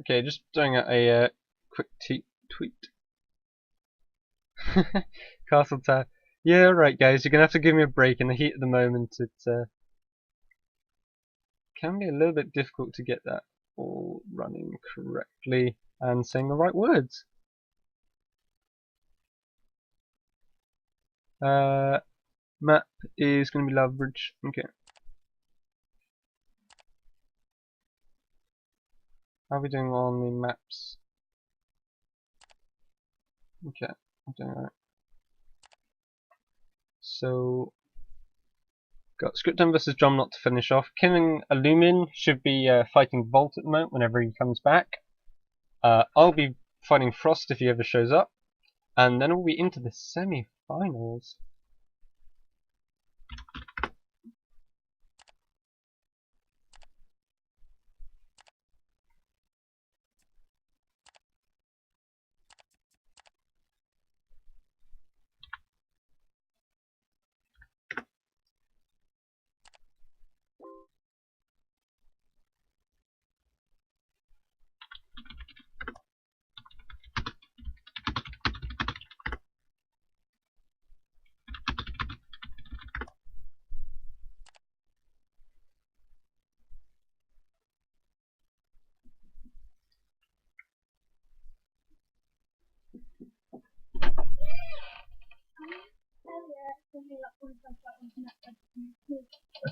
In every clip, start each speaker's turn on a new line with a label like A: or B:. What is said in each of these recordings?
A: Okay, just doing a quick tweet. Castle Tower. Yeah, right, guys. You're gonna have to give me a break. In the heat of the moment, it can be a little bit difficult to get that all running correctly and saying the right words. Map is gonna be LWG. Okay. How are we doing on the maps? Okay, I'm doing alright. So, got Scriptum versus Drumknot to finish off. Killing Illumin should be fighting Volt at the moment whenever he comes back. I'll be fighting Frost if he ever shows up. And then we'll be into the semi-finals.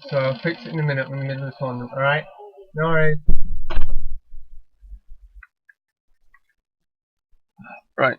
A: So I'll fix it in a minute. I'm in the middle of the tournament, alright? No worries. Right.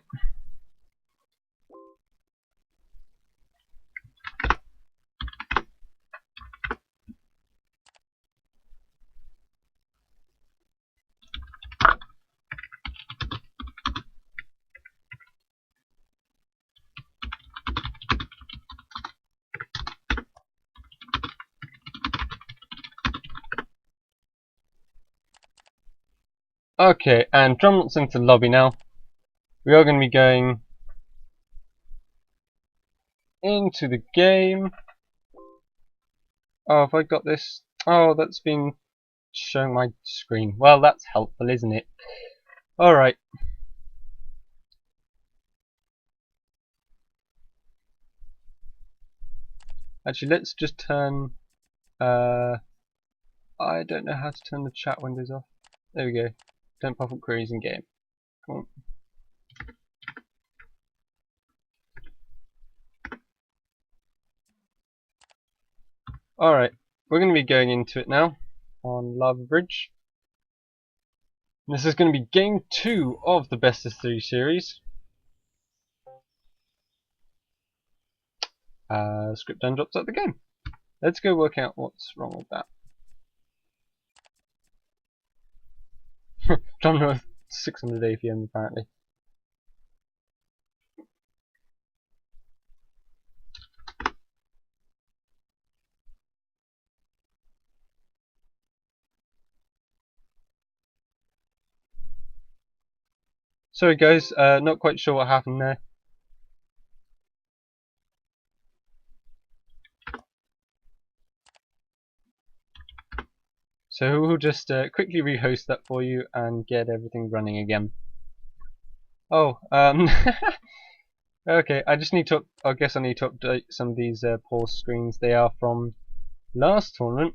A: Okay, and Drumknot's into the lobby now. We are going to be going into the game. Oh, have I got this? Oh, that's been showing my screen. Well, that's helpful, isn't it? Alright. Actually, let's just turn... I don't know how to turn the chat windows off. There we go. Don't pop up queries in game. Come on. Alright, we're going to be going into it now on Lava Bridge. This is going to be game 2 of the Best of 3 series. Scriptum drops out the game. Let's go work out what's wrong with that. John North 600 APM apparently. Sorry guys, not quite sure what happened there. So we'll just quickly rehost that for you and get everything running again. Oh, okay, I just need to, I guess I need to update some of these pause screens. They are from last tournament.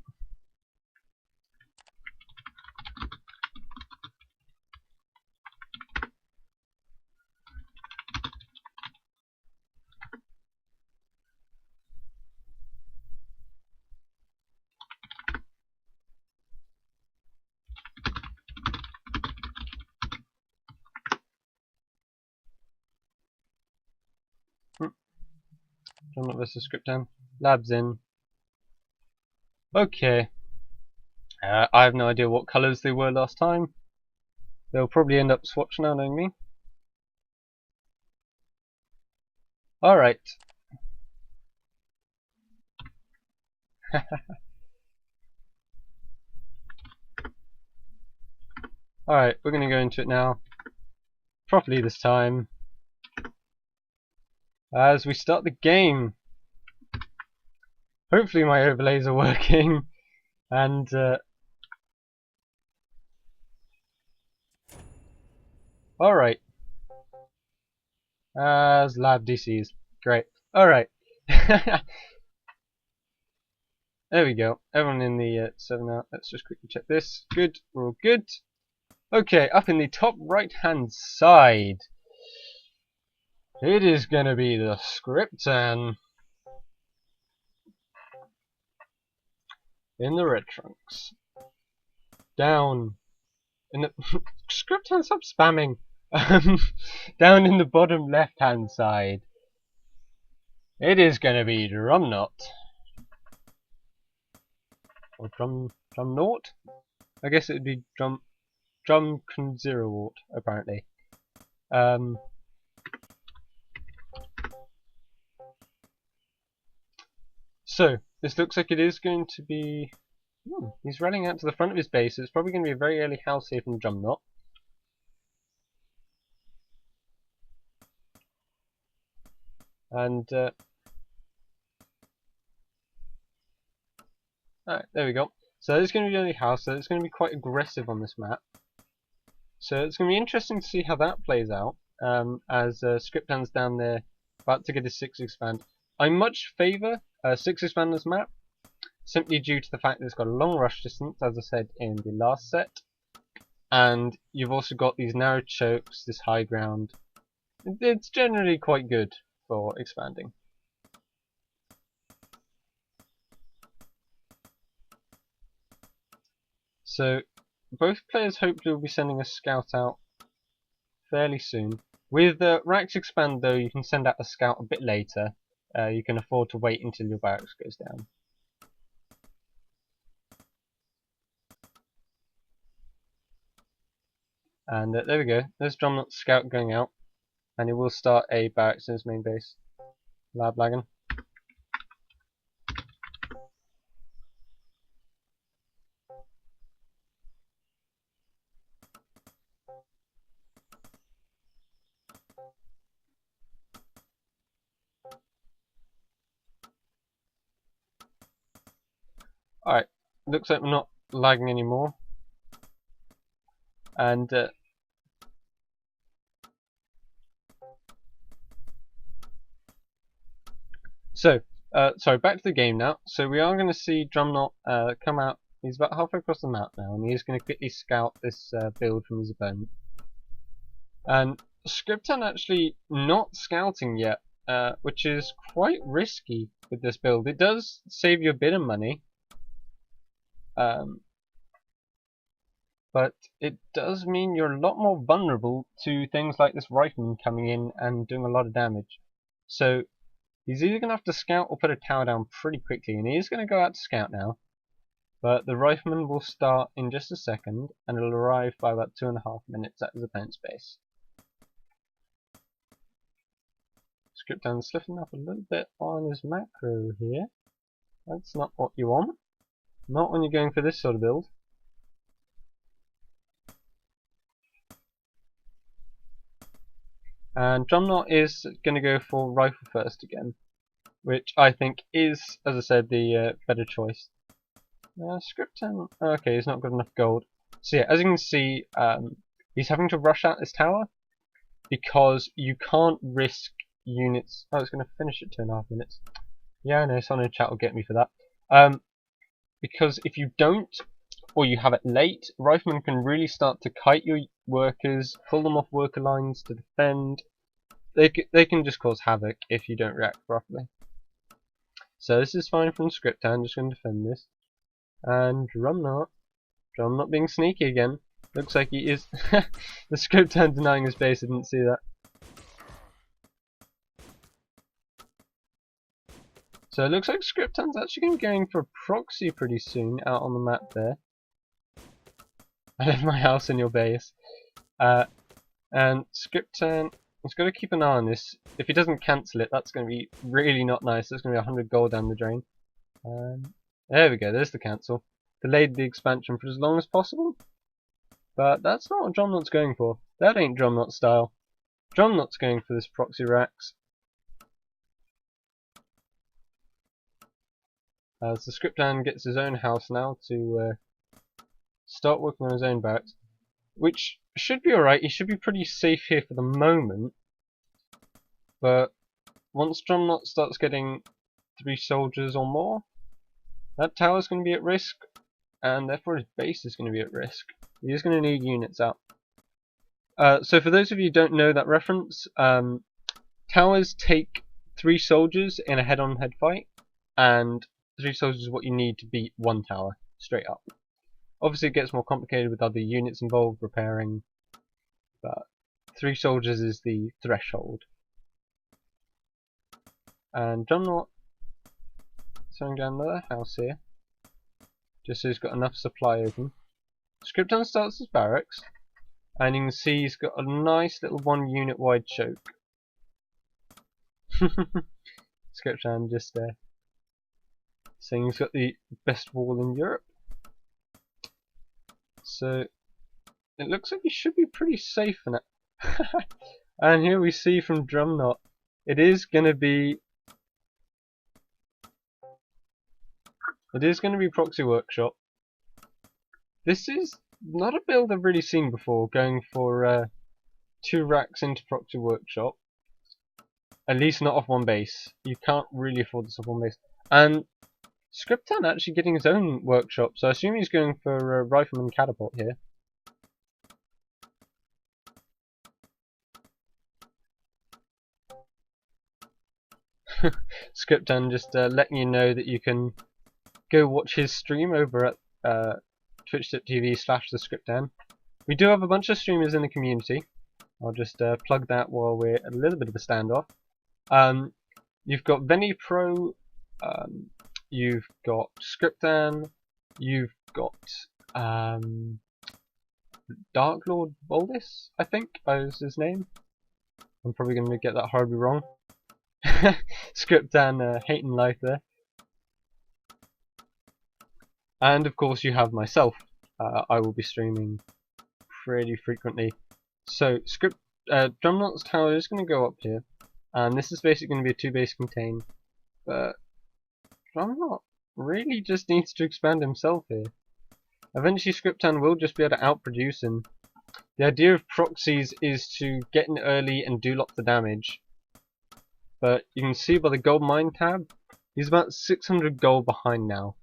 A: Drumknot versus Scriptum. Labs in. Okay. I have no idea what colours they were last time. They'll probably end up swatch now, knowing me. Alright. Alright, we're going to go into it now. Properly this time. As we start the game. Hopefully my overlays are working. And Alright. As lab DCs. Great. Alright. There we go. Everyone in the 7 now. Let's just quickly check this. Good. We're all good. Okay, up in the top right hand side. It is going to be the Scriptan in the red trunks. Down in the Scriptan, stop spamming. Down in the bottom left hand side. It is going to be Drumknot. Or Drumknot? I guess it would be Drumknot, apparently. So, this looks like it is going to be... he's running out to the front of his base, so it's probably going to be a very early house here from Drumknot. And, alright, there we go. So it's going to be the early house, so it's going to be quite aggressive on this map. So it's going to be interesting to see how that plays out, as Scriptan's down there, about to get his 6 expand. I much favour 6 expand on this map, simply due to the fact that it's got a long rush distance, as I said in the last set, and you've also got these narrow chokes, this high ground. It's generally quite good for expanding. So both players hopefully will be sending a scout out fairly soon. With Rax Expand though, you can send out a scout a bit later. You can afford to wait until your barracks goes down. And there we go, there's Drumknot's scout going out. And he will start a barracks in his main base. Lab lagging. Alright, looks like we're not lagging anymore. And sorry, back to the game now. So we are going to see Drumknot come out. He's about halfway across the map now, and he is going to quickly scout this build from his opponent. And Scriptan actually not scouting yet, which is quite risky with this build. It does save you a bit of money, but it does mean you're a lot more vulnerable to things like this rifleman coming in and doing a lot of damage. So he's either going to have to scout or put a tower down pretty quickly, and he is going to go out to scout now. But the rifleman will start in just a second, and it'll arrive by about 2.5 minutes at his opponent's base. Scriptan's slipping up a little bit on his macro here. That's not what you want. Not when you're going for this sort of build. And Drumknot is going to go for rifle first again, which I think is, as I said, the better choice. Scriptan, okay, he's not got enough gold. So yeah, as you can see, he's having to rush out this tower because you can't risk units. Oh, it's going to finish at 2.5 minutes. Yeah, I know, someone in chat will get me for that. Because if you don't, or you have it late, riflemen can really start to kite your workers, pull them off worker lines to defend. They can just cause havoc if you don't react properly. So this is fine from Scriptan, just going to defend this. And Drumknot being sneaky again. Looks like he is. The Scriptan denying his base, I didn't see that. So it looks like Scriptan's actually going to be going for a proxy pretty soon out on the map there. I left my house in your base. And Scriptan has got to keep an eye on this. If he doesn't cancel it, that's going to be really not nice. That's going to be 100 gold down the drain. There we go, there's the cancel. Delayed the expansion for as long as possible. But that's not what Drumknot's going for. That ain't Drumknot style. Drumknot's going for this proxy racks. As the Scriptan gets his own house now to start working on his own barracks. which should be alright. He should be pretty safe here for the moment. But once Drumknot starts getting 3 soldiers or more, that tower's going to be at risk, and therefore his base is going to be at risk. He is going to need units out. So for those of you who don't know that reference, towers take 3 soldiers in a head-on-head fight, and 3 soldiers is what you need to beat 1 tower, straight up. Obviously it gets more complicated with other units involved, repairing, but 3 soldiers is the threshold. And Drumknot throwing down another house here, just so he's got enough supply open. Scripton starts his barracks, and you can see he's got a nice little 1 unit wide choke. Scripton just saying he's got the best wall in Europe. So it looks like he should be pretty safe in it. And here we see from Drumknot, it is going to be Proxy Workshop. This is not a build I've really seen before, going for 2 racks into Proxy Workshop. At least not off 1 base. You can't really afford this off 1 base. And Scripton actually getting his own workshop, so I assume he's going for a Rifleman Catapult here. Scripton just letting you know that you can go watch his stream over at twitch.tv/thescriptan. We do have a bunch of streamers in the community. I'll just plug that while we're at a little bit of a standoff. You've got Venny Pro, you've got Scriptan, you've got Dark Lord Boldis, I think is his name. I'm probably going to get that horribly wrong. Scriptan hating life there. And of course you have myself. I will be streaming pretty frequently. So Drumknot's tower is going to go up here, and this is basically going to be a 2 base contain. But Drumknot really just needs to expand himself here. Eventually Scriptan will just be able to outproduce him. The idea of proxies is to get in early and do lots of damage. But you can see by the gold mine tab, he's about 600 gold behind now,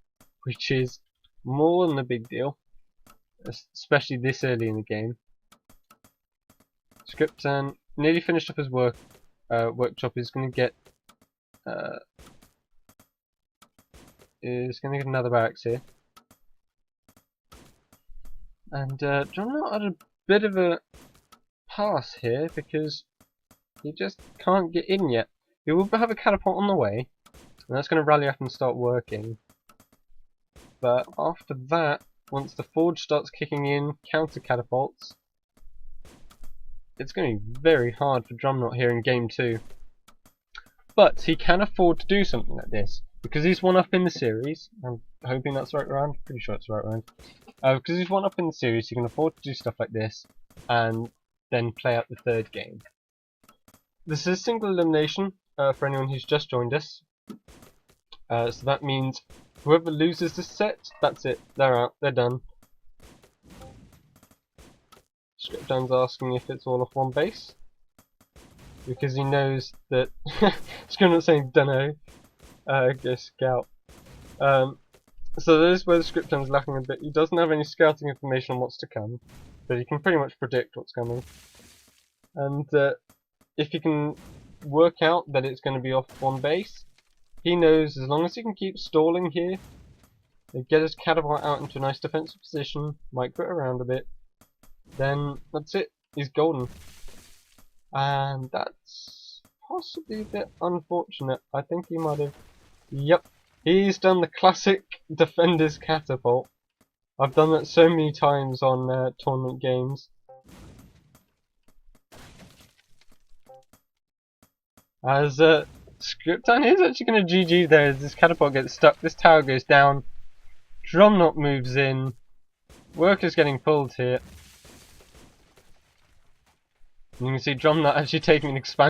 A: which is more than a big deal, especially this early in the game. Scriptan nearly finished up his workshop. He's going to get another barracks here, and Drumknot had a bit of a pass here because he just can't get in yet. He will have a catapult on the way, and that's going to rally up and start working. But after that, once the forge starts kicking in counter catapults, it's going to be very hard for Drumknot here in game 2. But he can afford to do something like this, because he's 1 up in the series. I'm hoping that's the right round, pretty sure it's the right round. Because he's 1 up in the series, he can afford to do stuff like this, and then play out the 3rd game. This is single elimination for anyone who's just joined us. So that means whoever loses this set, that's it, they're out, they're done. Scriptan's asking if it's all off 1 base, because he knows that Scriptan's saying dunno, go scout. So that is where the Scriptan's lacking a bit. He doesn't have any scouting information on what's to come, but he can pretty much predict what's coming. And if he can work out that it's going to be off 1 base, he knows as long as he can keep stalling here, get his catapult out into a nice defensive position, micro it around a bit, then that's it, he's golden. And that's possibly a bit unfortunate. I think he might have... Yep, he's done the classic defender's catapult. I've done that so many times on tournament games. As Scriptan is actually going to GG there as this catapult gets stuck, this tower goes down, Drumknot moves in, workers getting pulled here. And you can see Drumknot actually taking an expansion.